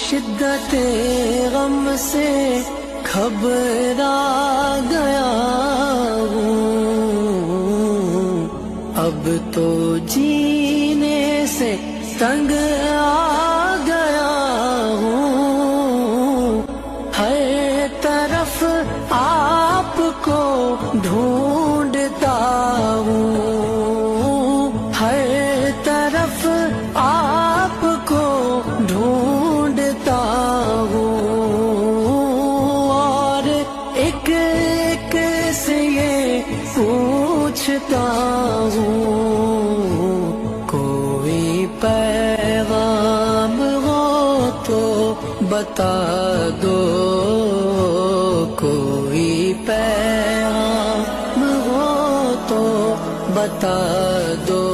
شدت غم سے گھبرا گیا ہوں، اب تو جینے سے تنگ آ گیا ہوں، ہر طرف آپ کو ڈھونڈتا ہوں، ہر طرف آپ کو ڈھونڈتا ہوں، اور ایک ایک سے یہ پوچھتا ہوں، کوئی پیغام ہو تو بتا دو، کوئی پیغام ہو تو بتا دو۔